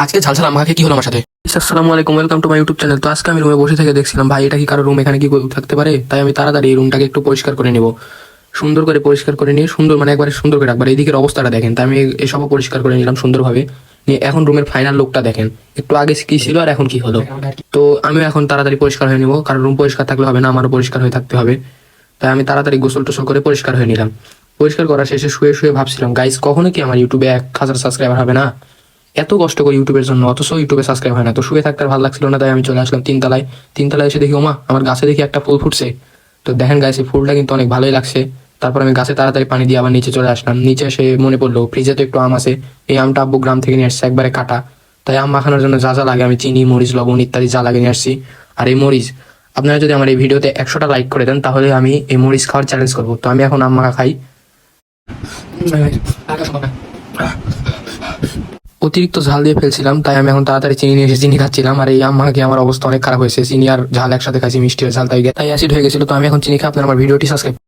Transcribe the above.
আজকে ঝালঝাল আমাকে কি হলো আমার সাথে। আসসালামু আলাইকুম, welcome to my YouTube channel. তো আজকে আমি রুমে বসে থেকে দেখছিলাম ভাই এটা কি কারো রুম, এখানে কি থাকতে পারে। তাই আমি তাড়াতাড়ি এই রুমটাকে একটু পরিষ্কার করে নেব। সুন্দর করে পরিষ্কার করে নিয়ে সুন্দর মানে একবারে সুন্দর করে রাখবার। এইদিকের অবস্থাটা দেখেন। তাই আমি এসবও পরিষ্কার করে নিলাম সুন্দরভাবে। নিয়ে এখন রুমের ফাইনাল লুকটা দেখেন, একটু আগে কি ছিল আর এখন কি হলো। তো আমিও এখন তাড়াতাড়ি পরিষ্কার হয়ে নিব, কারণ রুম পরিষ্কার থাকলে হবে না, আমারও পরিষ্কার হয়ে থাকতে হবে। তাই আমি তাড়াতাড়ি গোসল টোসল করে পরিষ্কার হয়ে নিলাম। পরিষ্কার করা শেষে শুয়ে শুয়ে ভাবছিলাম গাইস কখনো কি আমার ইউটিউবে 1,000 সাবস্ক্রাইবার হবে না। এত কষ্ট করি ইউটিউবের জন্য, অথচ ইউটিউবে সাবস্ক্রাইব হয় না। তো শুয়ে থাকতে আর ভালো লাগছিল না, তাই আমি চলে আসলাম তিনতলায়। তিনতলায় এসে দেখি ওমা আমার গাছে দেখি একটা ফুল ফুটছে। তো দেখেন গাছে ফুলটা কিন্তু অনেক ভালোই লাগছে। তারপর আমি গাছে তাড়াতাড়ি পানি দিয়ে আবার নিচে চলে আসলাম। নিচে এসে মনে পড়লো ফ্রিজে তো একটু আম আছে। এই আমটা আব্বু গ্রাম থেকে নিয়ে আসছে একবারে কাটা। তাই আম মাখানোর জন্য যা যা লাগে আমি চিনি মরিচ লবণ ইত্যাদি যা লাগে নিয়ে আসছি। আর এই মরিচ, আপনারা যদি আমার এই ভিডিওতে 100টা লাইক করে দেন তাহলে আমি এই মরিচ খাওয়ার চ্যালেঞ্জ করবো। তো আমি এখন আম মাখা খাই। অতিরিক্ত ঝাল দিয়ে ফেলছিলাম, তাই আমি এখন তাড়াতাড়ি চিনি নিয়ে এসে চিনি খাচ্ছিলাম। আর এই আমাকে আমার অবস্থা অনেক খারাপ হয়েছে, চিনি আর ঝাল একসাথে খাইছি, মিষ্টি আর ঝাল, তাই অ্যাসিড হয়ে গেছিল। তো আমি এখন চিনি খাই। আপনার আমার ভিডিওটি সাবস্ক্রাইব